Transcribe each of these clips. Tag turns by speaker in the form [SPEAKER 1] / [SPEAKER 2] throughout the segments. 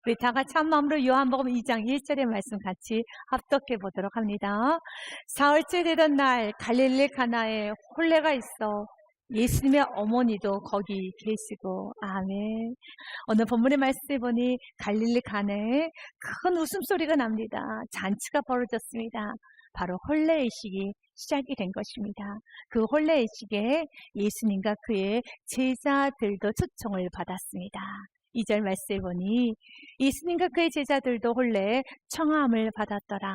[SPEAKER 1] 우리 다 같이 한 마음으로 요한복음 2장 1절의 말씀 같이 합독해 보도록 합니다. 사흘째 되던 날 갈릴리 가나에 혼례가 있어 예수님의 어머니도 거기 계시고. 아멘. 오늘 본문의 말씀에 보니 갈릴리 가나에 큰 웃음소리가 납니다. 잔치가 벌어졌습니다. 바로 혼례의식이 시작이 된 것입니다. 그 혼례의식에 예수님과 그의 제자들도 초청을 받았습니다. 2절 말씀에 보니 예수님과 그의 제자들도 혼례에 청함을 받았더라.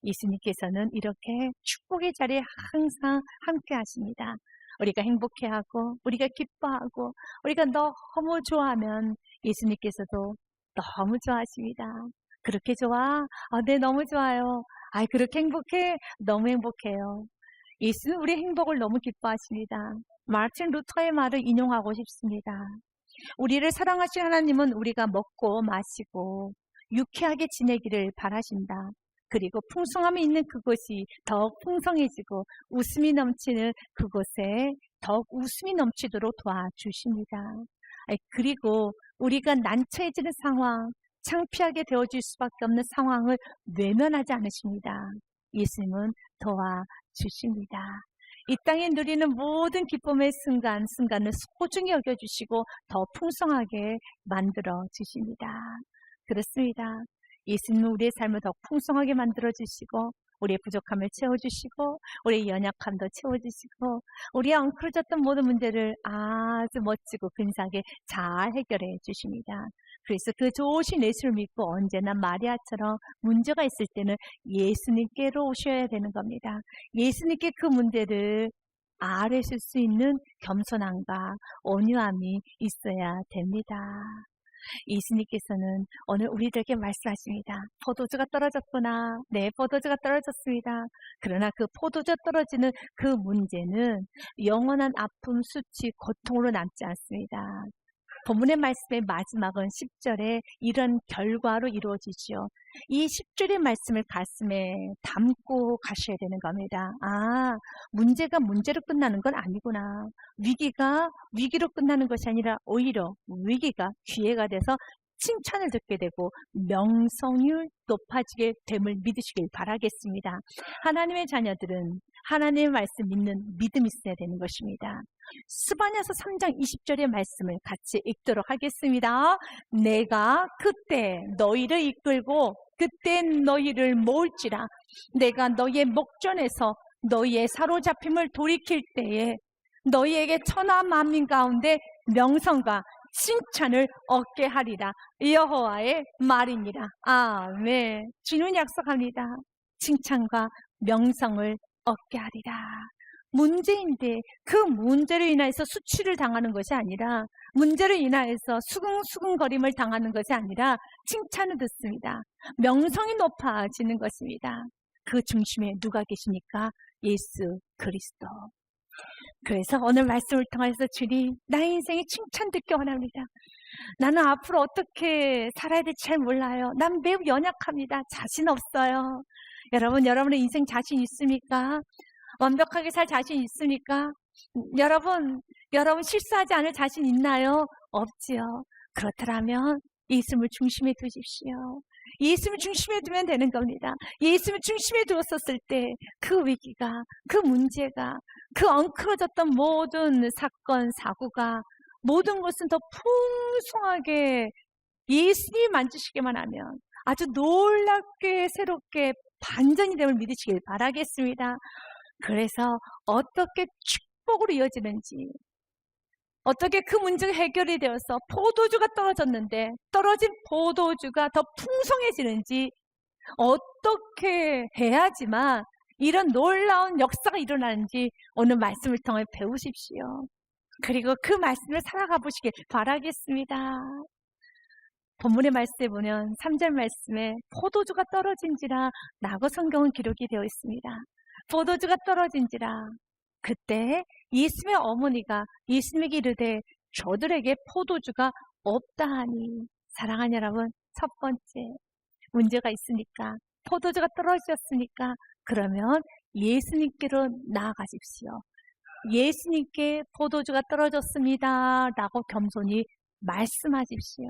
[SPEAKER 1] 예수님께서는 이렇게 축복의 자리에 항상 함께 하십니다. 우리가 행복해하고 우리가 기뻐하고 우리가 너무 좋아하면 예수님께서도 너무 좋아하십니다. 그렇게 좋아? 네, 너무 좋아요. 그렇게 행복해? 너무 행복해요. 예수는 우리의 행복을 너무 기뻐하십니다. 마틴 루터의 말을 인용하고 싶습니다. 우리를 사랑하신 하나님은 우리가 먹고 마시고 유쾌하게 지내기를 바라신다. 그리고 풍성함이 있는 그곳이 더욱 풍성해지고 웃음이 넘치는 그곳에 더욱 웃음이 넘치도록 도와주십니다. 그리고 우리가 난처해지는 상황, 창피하게 되어질 수밖에 없는 상황을 외면하지 않으십니다. 예수님은 도와주십니다. 이 땅에 누리는 모든 기쁨의 순간을 소중히 여겨주시고 더 풍성하게 만들어주십니다. 그렇습니다. 예수님은 우리의 삶을 더 풍성하게 만들어주시고 우리의 부족함을 채워주시고 우리의 연약함도 채워주시고 우리의 엉클어졌던 모든 문제를 아주 멋지고 근사하게 잘 해결해 주십니다. 그래서 그 좋으신 예수를 믿고 언제나 마리아처럼 문제가 있을 때는 예수님께로 오셔야 되는 겁니다. 예수님께 그 문제를 아뢰실 수 있는 겸손함과 온유함이 있어야 됩니다. 예수님께서는 오늘 우리들에게 말씀하십니다. 포도주가 떨어졌구나. 네, 포도주가 떨어졌습니다. 그러나 그 포도주 떨어지는 그 문제는 영원한 아픔, 수치, 고통으로 남지 않습니다. 본문의 말씀의 마지막은 10절에 이런 결과로 이루어지지요. 이 10절의 말씀을 가슴에 담고 가셔야 되는 겁니다. 문제가 문제로 끝나는 건 아니구나. 위기가 위기로 끝나는 것이 아니라 오히려 위기가 기회가 돼서 칭찬을 듣게 되고 명성률 높아지게 됨을 믿으시길 바라겠습니다. 하나님의 자녀들은 하나님의 말씀 믿는 믿음이 있어야 되는 것입니다. 스바냐서 3장 20절의 말씀을 같이 읽도록 하겠습니다. 내가 그때 너희를 이끌고 그때 너희를 모을지라. 내가 너희의 목전에서 너희의 사로잡힘을 돌이킬 때에 너희에게 천하 만민 가운데 명성과 칭찬을 얻게 하리라. 여호와의 말이니라. 아멘. 주는 약속합니다. 칭찬과 명성을 얻게 하리라. 문제인데 그 문제로 인해서 수치를 당하는 것이 아니라 문제로 인하여서 수근수근거림을 당하는 것이 아니라 칭찬을 듣습니다. 명성이 높아지는 것입니다. 그 중심에 누가 계십니까? 예수 그리스도. 그래서 오늘 말씀을 통해서 주님, 나의 인생에 칭찬 듣기 원합니다. 나는 앞으로 어떻게 살아야 될지 잘 몰라요. 난 매우 연약합니다. 자신 없어요. 여러분의 인생 자신 있습니까? 완벽하게 살 자신 있습니까? 여러분 실수하지 않을 자신 있나요? 없지요. 그렇다면 예수님을 중심에 두십시오. 예수님을 중심에 두면 되는 겁니다. 예수님을 중심에 두었었을 때 그 위기가, 그 문제가, 그 엉클어졌던 모든 사건, 사고가 모든 것은 더 풍성하게 예수님이 만지시기만 하면 아주 놀랍게 새롭게 반전이 됨을 믿으시길 바라겠습니다. 그래서 어떻게 축복으로 이어지는지, 어떻게 그 문제가 해결이 되어서 포도주가 떨어졌는데 떨어진 포도주가 더 풍성해지는지 어떻게 해야지만 이런 놀라운 역사가 일어나는지 오늘 말씀을 통해 배우십시오. 그리고 그 말씀을 살아가 보시길 바라겠습니다. 본문의 말씀에 보면 3절 말씀에 포도주가 떨어진지라 라고 성경은 기록이 되어 있습니다. 포도주가 떨어진지라. 그때 예수님의 어머니가 예수님에게 이르되 저들에게 포도주가 없다 하니. 사랑하는 여러분, 첫 번째 문제가 있으니까, 포도주가 떨어졌으니까 그러면 예수님께로 나아가십시오. 예수님께 포도주가 떨어졌습니다 라고 겸손히 말씀하십시오.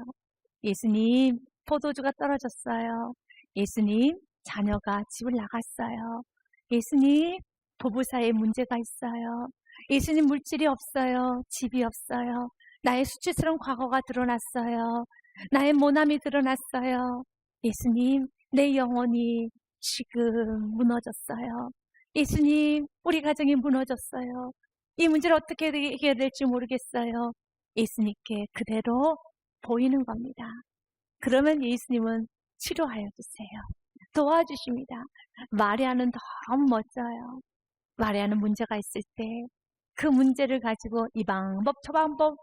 [SPEAKER 1] 예수님, 포도주가 떨어졌어요. 예수님, 자녀가 집을 나갔어요. 예수님, 부부 사이에 문제가 있어요. 예수님, 물질이 없어요. 집이 없어요. 나의 수치스러운 과거가 드러났어요. 나의 모남이 드러났어요. 예수님, 내 영혼이 지금 무너졌어요. 예수님, 우리 가정이 무너졌어요. 이 문제를 어떻게 해야 될지 모르겠어요. 예수님께 그대로 보이는 겁니다. 그러면 예수님은 치료하여 주세요. 도와주십니다. 마리아는 너무 멋져요. 마리아는 문제가 있을 때 그 문제를 가지고 이 방법 저 방법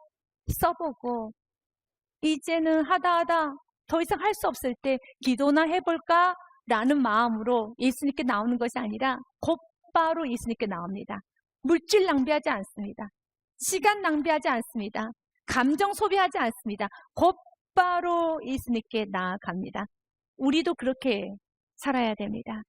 [SPEAKER 1] 써보고 이제는 하다 더 이상 할 수 없을 때 기도나 해볼까? 라는 마음으로 예수님께 나오는 것이 아니라 곧바로 예수님께 나옵니다. 물질 낭비하지 않습니다. 시간 낭비하지 않습니다. 감정 소비하지 않습니다. 곧바로 예수님께 나아갑니다. 우리도 그렇게 살아야 됩니다.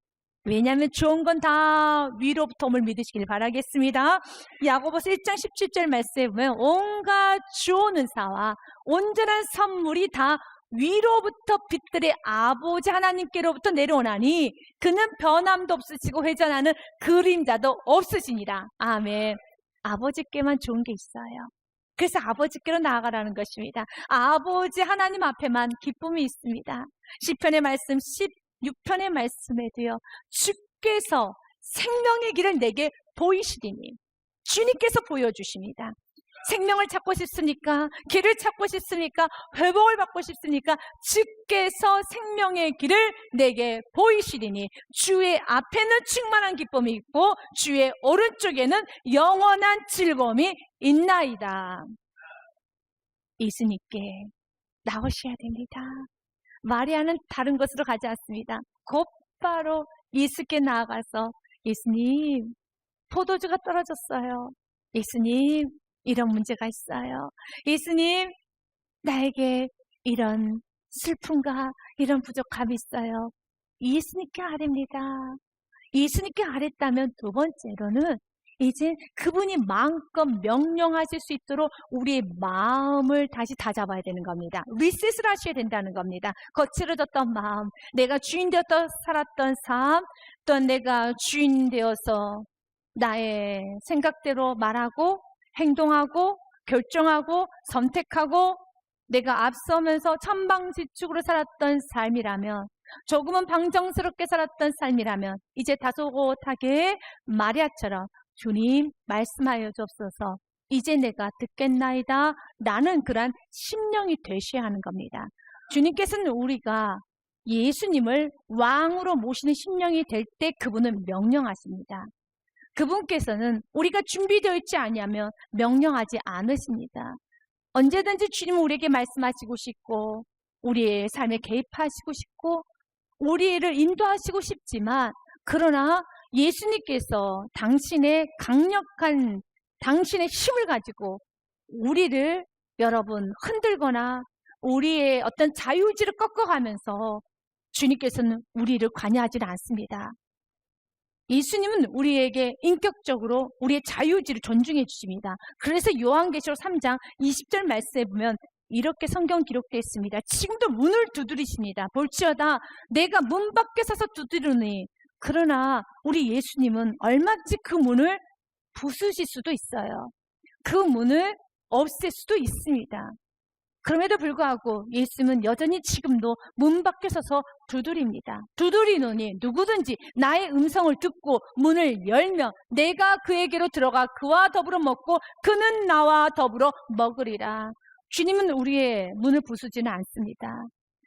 [SPEAKER 1] 왜냐하면 좋은 건 다 위로부터 옴을 믿으시길 바라겠습니다. 야고보서 1장 17절 말씀에 보면 온갖 좋은 은사와 온전한 선물이 다 위로부터 빛들의 아버지 하나님께로부터 내려오나니 그는 변함도 없으시고 회전하는 그림자도 없으시니라. 아멘. 아버지께만 좋은 게 있어요. 그래서 아버지께로 나아가라는 것입니다. 아버지 하나님 앞에만 기쁨이 있습니다. 시편의 말씀 16편의 말씀에도요, 주께서 생명의 길을 내게 보이시리니 주님께서 보여주십니다. 생명을 찾고 싶습니까? 길을 찾고 싶습니까? 회복을 받고 싶습니까? 주께서 생명의 길을 내게 보이시리니 주의 앞에는 충만한 기쁨이 있고 주의 오른쪽에는 영원한 즐거움이 있나이다. 예수님께 나오셔야 됩니다. 마리아는 다른 곳으로 가지 않습니다. 곧바로 예수께 나아가서 예수님, 포도주가 떨어졌어요. 예수님, 이런 문제가 있어요. 예수님, 나에게 이런 슬픔과 이런 부족함이 있어요. 예수님께 아뢰입니다. 예수님께 아뢰다면 두 번째로는 이제 그분이 마음껏 명령하실 수 있도록 우리의 마음을 다시 다잡아야 되는 겁니다. 리셋을 하셔야 된다는 겁니다. 거칠어졌던 마음, 내가 주인 되었던 살았던 삶, 또 내가 주인 되어서 나의 생각대로 말하고 행동하고 결정하고 선택하고 내가 앞서면서 천방지축으로 살았던 삶이라면, 조금은 방정스럽게 살았던 삶이라면 이제 다소곳하게 마리아처럼 주님 말씀하여 주옵소서, 이제 내가 듣겠나이다 라는 그런 심령이 되셔야 하는 겁니다. 주님께서는 우리가 예수님을 왕으로 모시는 심령이 될 때 그분은 명령하십니다. 그분께서는 우리가 준비되어 있지 않으면 명령하지 않으십니다. 언제든지 주님은 우리에게 말씀하시고 싶고 우리의 삶에 개입하시고 싶고 우리를 인도하시고 싶지만, 그러나 예수님께서 당신의 강력한 당신의 힘을 가지고 우리를 여러분 흔들거나 우리의 어떤 자유의지를 꺾어가면서 주님께서는 우리를 관여하지는 않습니다. 예수님은 우리에게 인격적으로 우리의 자유의지를 존중해 주십니다. 그래서 요한계시록 3장 20절 말씀에 보면 이렇게 성경 기록되어 있습니다. 지금도 문을 두드리십니다. 볼지어다 내가 문 밖에 서서 두드리니, 그러나 우리 예수님은 얼마든지 그 문을 부수실 수도 있어요. 그 문을 없앨 수도 있습니다. 그럼에도 불구하고 예수님은 여전히 지금도 문 밖에 서서 두드립니다. 두드리노니 누구든지 나의 음성을 듣고 문을 열면 내가 그에게로 들어가 그와 더불어 먹고 그는 나와 더불어 먹으리라. 주님은 우리의 문을 부수지는 않습니다.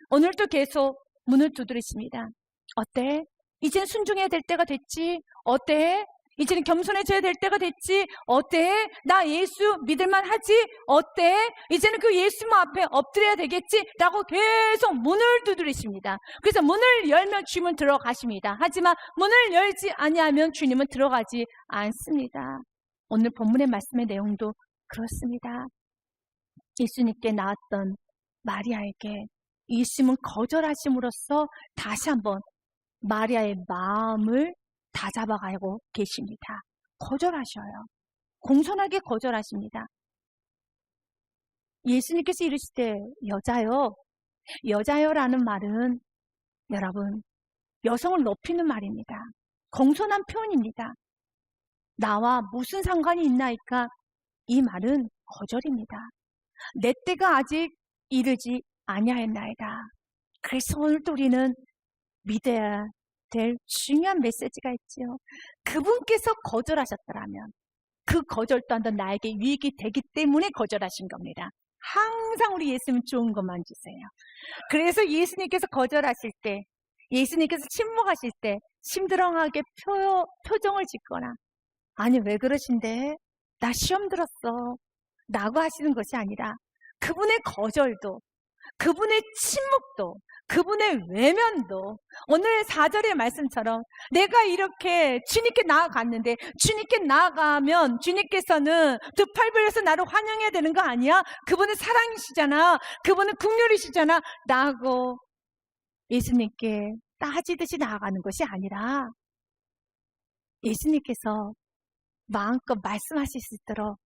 [SPEAKER 1] 오늘도 계속 문을 두드리십니다. 어때? 이제는 순종해야 될 때가 됐지? 어때? 이제는 겸손해져야 될 때가 됐지? 어때? 나 예수 믿을만 하지? 어때? 이제는 그 예수 앞에 엎드려야 되겠지? 라고 계속 문을 두드리십니다. 그래서 문을 열면 주님은 들어가십니다. 하지만 문을 열지 아니하면 주님은 들어가지 않습니다. 오늘 본문의 말씀의 내용도 그렇습니다. 예수님께 나왔던 마리아에게 예수님은 거절하심으로써 다시 한번 마리아의 마음을 다잡아가고 계십니다. 거절하셔요. 공손하게 거절하십니다. 예수님께서 이르시되 여자여 여자여라는 말은 여러분, 여성을 높이는 말입니다. 공손한 표현입니다. 나와 무슨 상관이 있나이까? 이 말은 거절입니다. 내 때가 아직 이르지 아니하였나이다. 그래서 오늘도 우리는 믿어야 될 중요한 메시지가 있지요. 그분께서 거절하셨더라면 그 거절 또한 나에게 유익이 되기 때문에 거절하신 겁니다. 항상 우리 예수님 좋은 것만 주세요. 그래서 예수님께서 거절하실 때, 예수님께서 침묵하실 때 심드렁하게 표정을 짓거나, 아니 왜 그러신데? 나 시험 들었어 라고 하시는 것이 아니라 그분의 거절도, 그분의 침묵도, 그분의 외면도, 오늘 4절의 말씀처럼 내가 이렇게 주님께 나아갔는데 주님께 나아가면 주님께서는 두 팔 벌려서 나를 환영해야 되는 거 아니야? 그분은 사랑이시잖아, 그분은 긍휼이시잖아 라고 예수님께 따지듯이 나아가는 것이 아니라 예수님께서 마음껏 말씀하실 수 있도록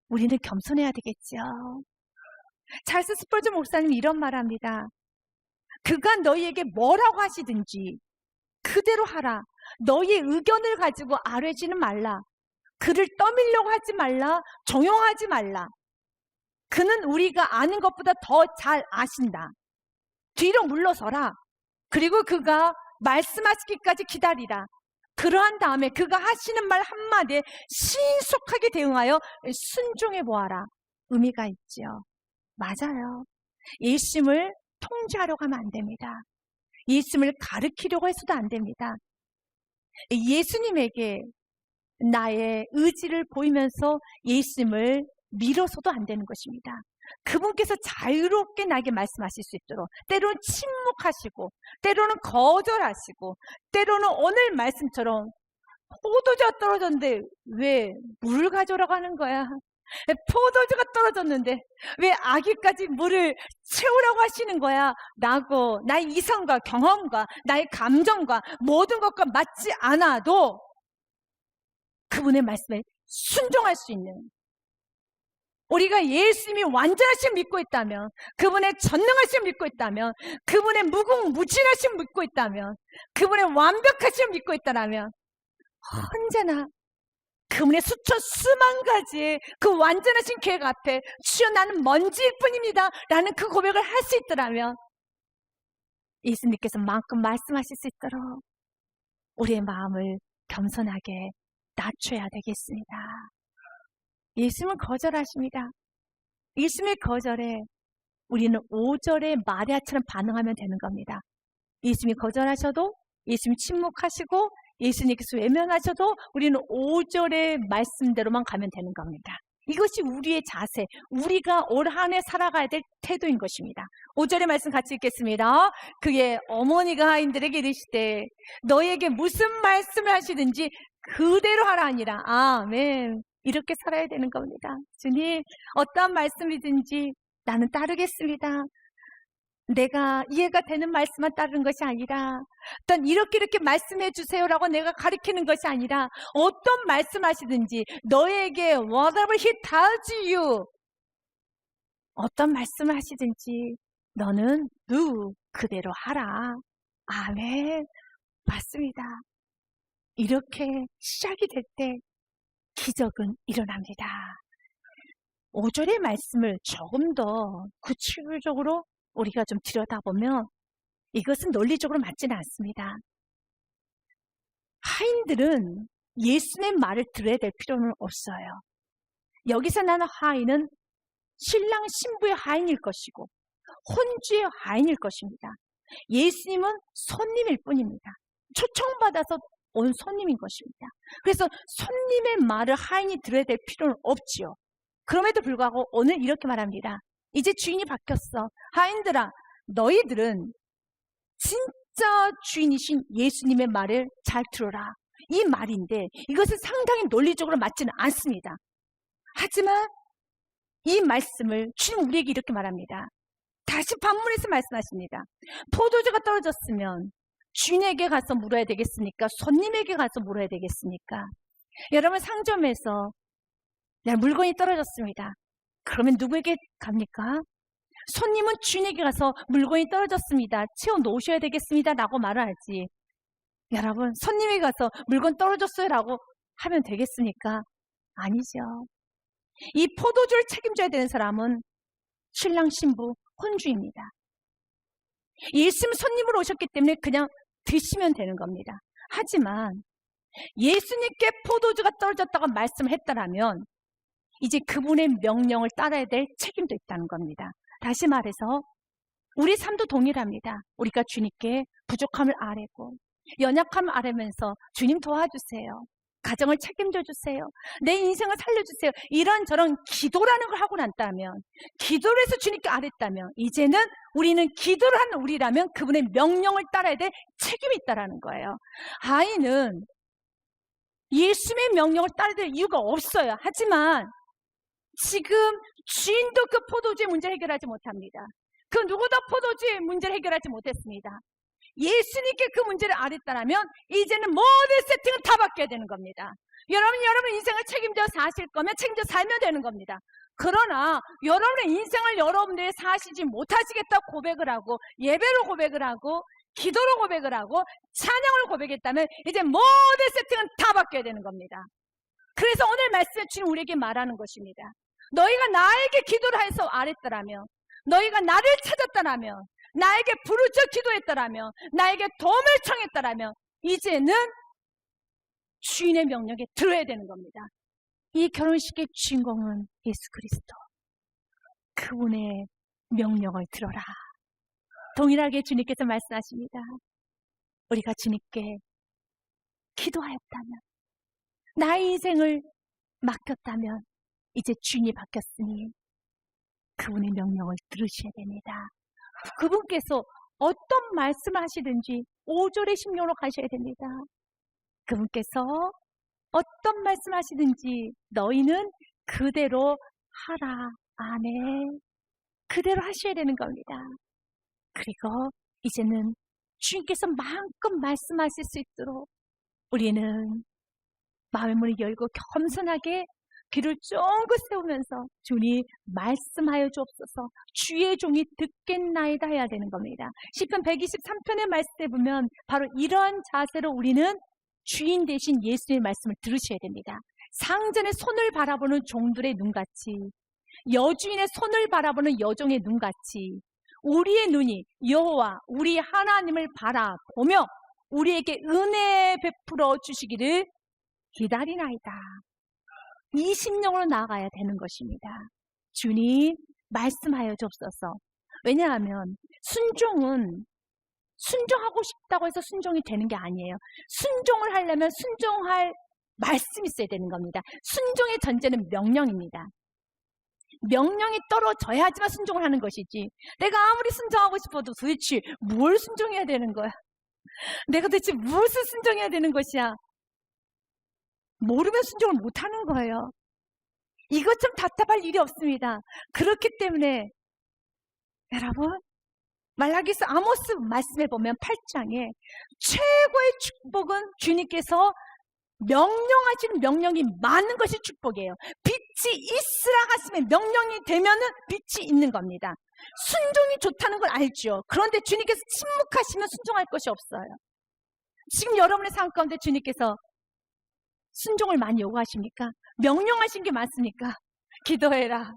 [SPEAKER 1] 우리는 겸손해야 되겠죠. 찰스 스펄전 목사님이 이런 말합니다. 그가 너희에게 뭐라고 하시든지 그대로 하라. 너희의 의견을 가지고 아뢰지는 말라. 그를 떠밀려고 하지 말라. 정용하지 말라. 그는 우리가 아는 것보다 더 잘 아신다. 뒤로 물러서라. 그리고 그가 말씀하시기까지 기다리라. 그러한 다음에 그가 하시는 말 한마디에 신속하게 대응하여 순종해 보아라. 의미가 있죠. 맞아요. 예수님을 통제하려고 하면 안 됩니다. 예수님을 가르치려고 해서도 안 됩니다. 예수님에게 나의 의지를 보이면서 예수님을 밀어서도 안 되는 것입니다. 그분께서 자유롭게 나에게 말씀하실 수 있도록 때로는 침묵하시고 때로는 거절하시고 때로는 오늘 말씀처럼 포도주가 떨어졌는데 왜 물을 가져오라고 하는 거야? 포도주가 떨어졌는데 왜 아기까지 물을 채우라고 하시는 거야? 라고 나의 이성과 경험과 나의 감정과 모든 것과 맞지 않아도 그분의 말씀에 순종할 수 있는, 우리가 예수님이 완전하심 믿고 있다면, 그분의 전능하심 믿고 있다면, 그분의 무궁무진하심 믿고 있다면, 그분의 완벽하심 믿고 있다면 언제나 그분의 수천 수만 가지의 그 완전하신 계획 앞에 주여 나는 먼지일 뿐입니다 라는 그 고백을 할 수 있더라면 예수님께서 마음껏 말씀하실 수 있도록 우리의 마음을 겸손하게 낮춰야 되겠습니다. 예수님은 거절하십니다. 예수님의 거절에 우리는 5절의 마리아처럼 반응하면 되는 겁니다. 예수님이 거절하셔도, 예수님이 침묵하시고, 예수님께서 외면하셔도 우리는 5절의 말씀대로만 가면 되는 겁니다. 이것이 우리의 자세, 우리가 올 한 해 살아가야 될 태도인 것입니다. 5절의 말씀 같이 읽겠습니다. 그의 어머니가 하인들에게 이르시되 너희에게 무슨 말씀을 하시든지 그대로 하라 하니라. 아멘. 이렇게 살아야 되는 겁니다. 주님, 어떠한 말씀이든지 나는 따르겠습니다. 내가 이해가 되는 말씀만 따르는 것이 아니라 어떤 이렇게 말씀해 주세요라고 내가 가르치는 것이 아니라 어떤 말씀하시든지 너에게 whatever he tells you, 어떤 말씀을 하시든지 너는 do 그대로 하라. 아멘. 맞습니다. 이렇게 시작이 될 때 기적은 일어납니다. 5절의 말씀을 조금 더 구체적으로 우리가 좀 들여다보면 이것은 논리적으로 맞지는 않습니다. 하인들은 예수님의 말을 들어야 될 필요는 없어요. 여기서 나는 하인은 신랑 신부의 하인일 것이고 혼주의 하인일 것입니다. 예수님은 손님일 뿐입니다. 초청받아서 온 손님인 것입니다. 그래서 손님의 말을 하인이 들어야 될 필요는 없지요. 그럼에도 불구하고 오늘 이렇게 말합니다. 이제 주인이 바뀌었어. 하인들아, 너희들은 진짜 주인이신 예수님의 말을 잘 들어라. 이 말인데 이것은 상당히 논리적으로 맞지는 않습니다. 하지만 이 말씀을 주님 우리에게 이렇게 말합니다. 다시 반문해서 말씀하십니다. 포도주가 떨어졌으면 주인에게 가서 물어야 되겠습니까? 손님에게 가서 물어야 되겠습니까? 여러분, 상점에서 물건이 떨어졌습니다. 그러면 누구에게 갑니까? 손님은 주인에게 가서 물건이 떨어졌습니다. 채워 놓으셔야 되겠습니다. 라고 말을 하지. 여러분, 손님에게 가서 물건 떨어졌어요. 라고 하면 되겠습니까? 아니죠. 이 포도주를 책임져야 되는 사람은 신랑 신부 혼주입니다. 예수님 손님으로 오셨기 때문에 그냥 드시면 되는 겁니다. 하지만 예수님께 포도주가 떨어졌다고 말씀을 했더라면 이제 그분의 명령을 따라야 될 책임도 있다는 겁니다. 다시 말해서 우리 삶도 동일합니다. 우리가 주님께 부족함을 아뢰고 연약함을 아뢰면서 주님 도와주세요. 가정을 책임져 주세요. 내 인생을 살려주세요. 이런저런 기도라는 걸 하고 난다면, 기도를 해서 주님께 아뢰다면 이제는 우리는 기도를 하는 우리라면 그분의 명령을 따라야 될 책임이 있다는 거예요. 아이는 예수님의 명령을 따라야 될 이유가 없어요. 하지만 지금 주인도 그 포도주의 문제를 해결하지 못합니다. 그 누구도 포도주의 문제를 해결하지 못했습니다. 예수님께 그 문제를 아뢰다라면 이제는 모든 세팅은 다 바뀌어야 되는 겁니다. 여러분 인생을 책임져 사실 거면 책임져 살면 되는 겁니다. 그러나 여러분의 인생을 여러분들이 사시지 못하시겠다고 고백을 하고 예배로 고백을 하고 기도로 고백을 하고 찬양으로 고백했다면 이제 모든 세팅은 다 바뀌어야 되는 겁니다. 그래서 오늘 말씀에 주님 우리에게 말하는 것입니다. 너희가 나에게 기도를 해서 아뢰더라면, 너희가 나를 찾았더라면, 나에게 부르짖어 기도했더라면, 나에게 도움을 청했더라면 이제는 주인의 명령에 들어야 되는 겁니다. 이 결혼식의 주인공은 예수 그리스도. 그분의 명령을 들어라. 동일하게 주님께서 말씀하십니다. 우리가 주님께 기도하였다면, 나의 인생을 맡겼다면 이제 주인이 바뀌었으니 그분의 명령을 들으셔야 됩니다. 그분께서 어떤 말씀을 하시든지 5절의 심령으로 가셔야 됩니다. 그분께서 어떤 말씀 하시든지 너희는 그대로 하라. 아멘. 그대로 하셔야 되는 겁니다. 그리고 이제는 주님께서 마음껏 말씀하실 수 있도록 우리는 마음의 문을 열고 겸손하게 귀를 쫑긋 세우면서 주님 말씀하여 주옵소서, 주의 종이 듣겠나이다 해야 되는 겁니다. 시편 123편의 말씀에 보면 바로 이러한 자세로 우리는 주인 대신 예수님의 말씀을 들으셔야 됩니다. 상전의 손을 바라보는 종들의 눈같이, 여주인의 손을 바라보는 여종의 눈같이 우리의 눈이 여호와 우리 하나님을 바라보며 우리에게 은혜 베풀어 주시기를 기다리나이다. 이 심령으로 나아가야 되는 것입니다. 주님 말씀하여 주옵소서. 왜냐하면 순종하고 싶다고 해서 순종이 되는 게 아니에요. 순종을 하려면 순종할 말씀이 있어야 되는 겁니다. 순종의 전제는 명령입니다. 명령이 떨어져야지만 순종을 하는 것이지, 내가 아무리 순종하고 싶어도 도대체 뭘 순종해야 되는 거야? 내가 도대체 무엇을 순종해야 되는 것이야? 모르면 순종을 못하는 거예요. 이것 좀 답답할 일이 없습니다. 그렇기 때문에 여러분, 말라기서 아모스 말씀에 보면 8장에 최고의 축복은 주님께서 명령하시는 명령이 많은 것이 축복이에요. 빛이 있으라 하시면 명령이 되면은 빛이 있는 겁니다. 순종이 좋다는 걸 알죠. 그런데 주님께서 침묵하시면 순종할 것이 없어요. 지금 여러분의 삶 가운데 주님께서 순종을 많이 요구하십니까? 명령하신 게 많습니까? 기도해라,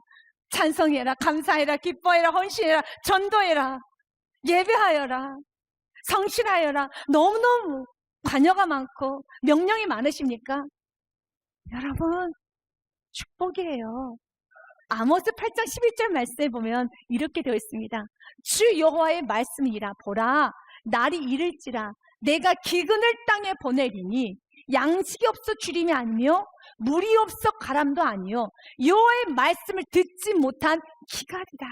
[SPEAKER 1] 찬송해라, 감사해라, 기뻐해라, 헌신해라, 전도해라, 예배하여라, 성실하여라. 너무너무 관여가 많고 명령이 많으십니까? 여러분, 축복이에요. 아모스 8장 11절 말씀에 보면 이렇게 되어 있습니다. 주 여호와의 말씀이라. 보라, 날이 이를지라 내가 기근을 땅에 보내리니 양식이 없어 주림이 아니며 물이 없어 가람도 아니요 여호와의 말씀을 듣지 못한 기갈이라.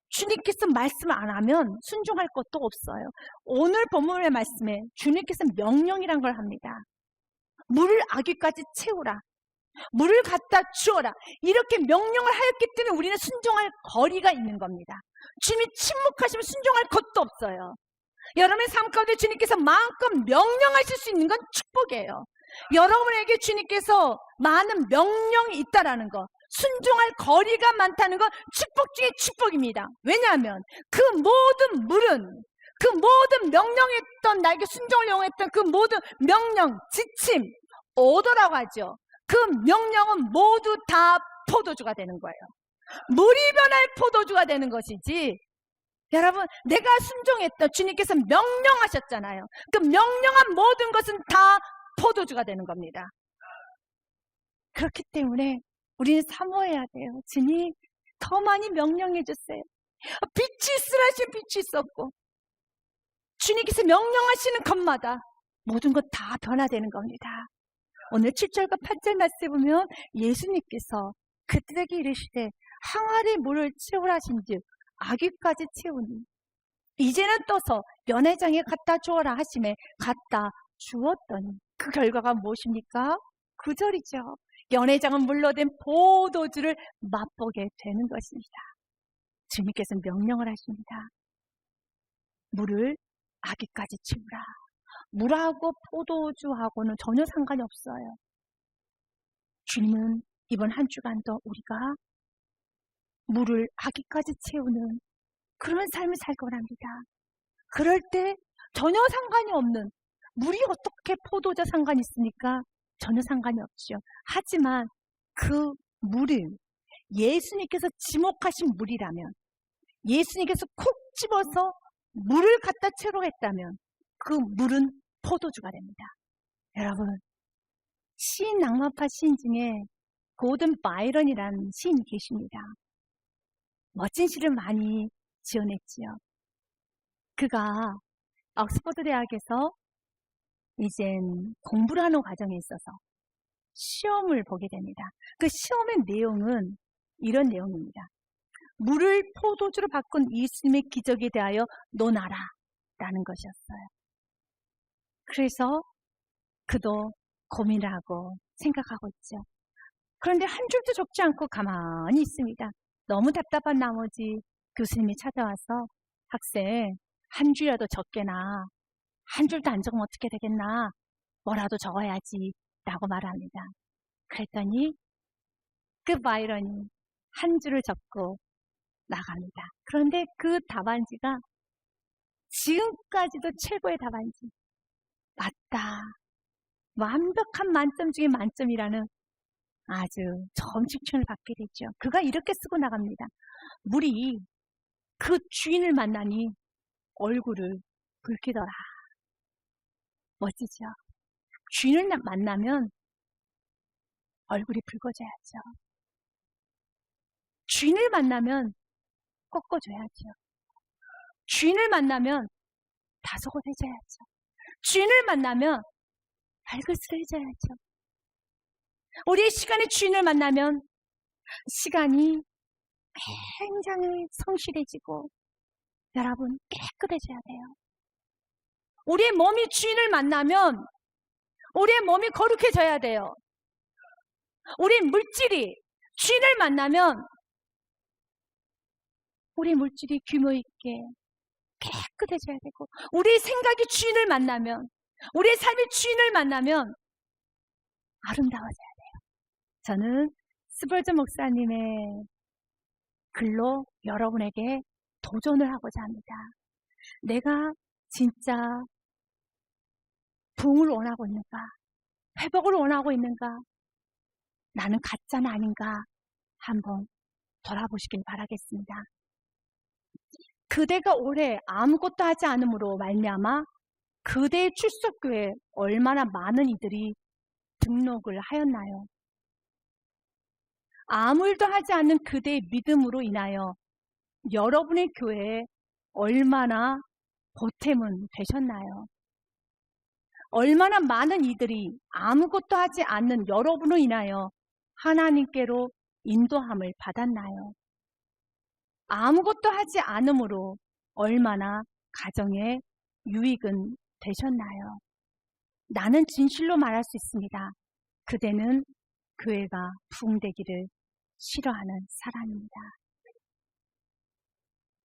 [SPEAKER 1] 주님께서 말씀을 안 하면 순종할 것도 없어요. 오늘 본문의 말씀에 주님께서 명령이란 걸 합니다. 물을 아귀까지 채우라, 물을 갖다 주어라, 이렇게 명령을 하였기 때문에 우리는 순종할 거리가 있는 겁니다. 주님이 침묵하시면 순종할 것도 없어요. 여러분의 삶 가운데 주님께서 마음껏 명령하실 수 있는 건 축복이에요. 여러분에게 주님께서 많은 명령이 있다라는 거, 순종할 거리가 많다는 건 축복 중에 축복입니다. 왜냐하면 그 모든 물은, 그 모든 명령했던, 나에게 순종을 요구했던 그 모든 명령, 지침, 오더라고 하죠. 그 명령은 모두 다 포도주가 되는 거예요. 물이 변할 포도주가 되는 것이지, 여러분, 내가 순종했던 주님께서 명령하셨잖아요. 그 명령한 모든 것은 다 포도주가 되는 겁니다. 그렇기 때문에 우리는 사모해야 돼요. 주님, 더 많이 명령해 주세요. 빛이 있으라 하시면 빛이 있었고, 주님께서 명령하시는 것마다 모든 것 다 변화되는 겁니다. 오늘 7절과 8절 말씀에 보면 예수님께서 그들에게 이르시되 항아리 물을 채우라 하신즉 아귀까지 채우니 이제는 떠서 연회장에 갖다 주어라 하심에 갖다 주었더니 그 결과가 무엇입니까? 9절이죠. 연회장은 물로 된 포도주를 맛보게 되는 것입니다. 주님께서 명령을 하십니다. 물을 아귀까지 채우라. 물하고 포도주하고는 전혀 상관이 없어요. 주님은 이번 한 주간도 우리가 물을 아귀까지 채우는 그런 삶을 살 거랍니다. 그럴 때 전혀 상관이 없는, 물이 어떻게 포도주와 상관이 있습니까? 전혀 상관이 없죠. 하지만 그 물은 예수님께서 지목하신 물이라면, 예수님께서 콕 집어서 물을 갖다 채우려 했다면 그 물은 포도주가 됩니다. 여러분, 시인, 낭만파 시인 중에 고든 바이런이라는 시인이 계십니다. 멋진 시를 많이 지어냈지요. 그가 옥스퍼드 대학에서 이젠 공부를 하는 과정에 있어서 시험을 보게 됩니다. 그 시험의 내용은 이런 내용입니다. 물을 포도주로 바꾼 예수님의 기적에 대하여 논하라 라는 것이었어요. 그래서 그도 고민을 하고 생각하고 있죠. 그런데 한 줄도 적지 않고 가만히 있습니다. 너무 답답한 나머지 교수님이 찾아와서 학생, 한 줄이라도 적게나, 한 줄도 안 적으면 어떻게 되겠나, 뭐라도 적어야지 라고 말합니다. 그랬더니 그 바이런이 한 줄을 적고 나갑니다. 그런데 그 답안지가 지금까지도 최고의 답안지, 맞다, 완벽한 만점 중에 만점이라는 아주 좋은 칭찬을 받게 되죠. 그가 이렇게 쓰고 나갑니다. 물이 그 주인을 만나니 얼굴을 붉히더라. 멋지죠? 주인을 만나면 얼굴이 붉어져야죠. 주인을 만나면 꺾어줘야죠. 주인을 만나면 다소곳해져야죠. 주인을 만나면 발그스러져야죠. 우리의 시간의 주인을 만나면 시간이 굉장히 성실해지고 여러분 깨끗해져야 돼요. 우리의 몸이 주인을 만나면 우리의 몸이 거룩해져야 돼요. 우리 물질이 주인을 만나면 우리 물질이 규모 있게 깨끗해져야 되고, 우리 생각이 주인을 만나면, 우리의 삶이 주인을 만나면 아름다워져야 돼요. 저는 스펄전 목사님의 글로 여러분에게 도전을 하고자 합니다. 내가 진짜 부흥을 원하고 있는가? 회복을 원하고 있는가? 나는 가짜는 아닌가? 한번 돌아보시길 바라겠습니다. 그대가 올해 아무것도 하지 않음으로 말미암아 그대의 출석교회에 얼마나 많은 이들이 등록을 하였나요? 아무 일도 하지 않는 그대의 믿음으로 인하여 여러분의 교회에 얼마나 보탬은 되셨나요? 얼마나 많은 이들이 아무것도 하지 않는 여러분으로 인하여 하나님께로 인도함을 받았나요? 아무것도 하지 않음으로 얼마나 가정에 유익은 되셨나요? 나는 진실로 말할 수 있습니다. 그대는 교회가 부흥되기를 싫어하는 사람입니다.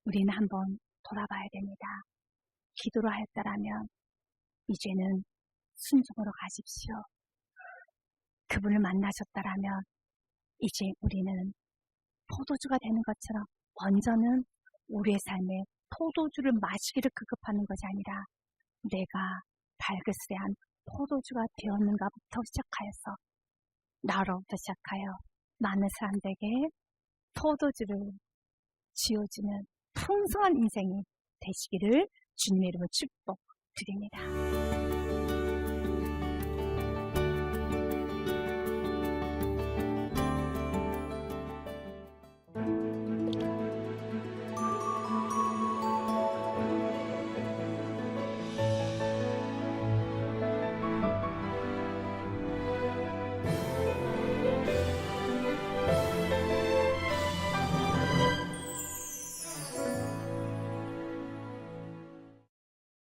[SPEAKER 1] 우리는 한번 돌아봐야 됩니다. 기도를 하였다라면 이제는 순종으로 가십시오. 그분을 만나셨다라면 이제 우리는 포도주가 되는 것처럼 먼저는 우리의 삶에 포도주를 마시기를 급급하는 것이 아니라 내가 발그스레한 포도주가 되었는가부터 시작하여서 나로부터 시작하여 많은 사람들에게 포도주를 지어주는 풍성한 인생이 되시기를 주님의 이름으로 축복드립니다.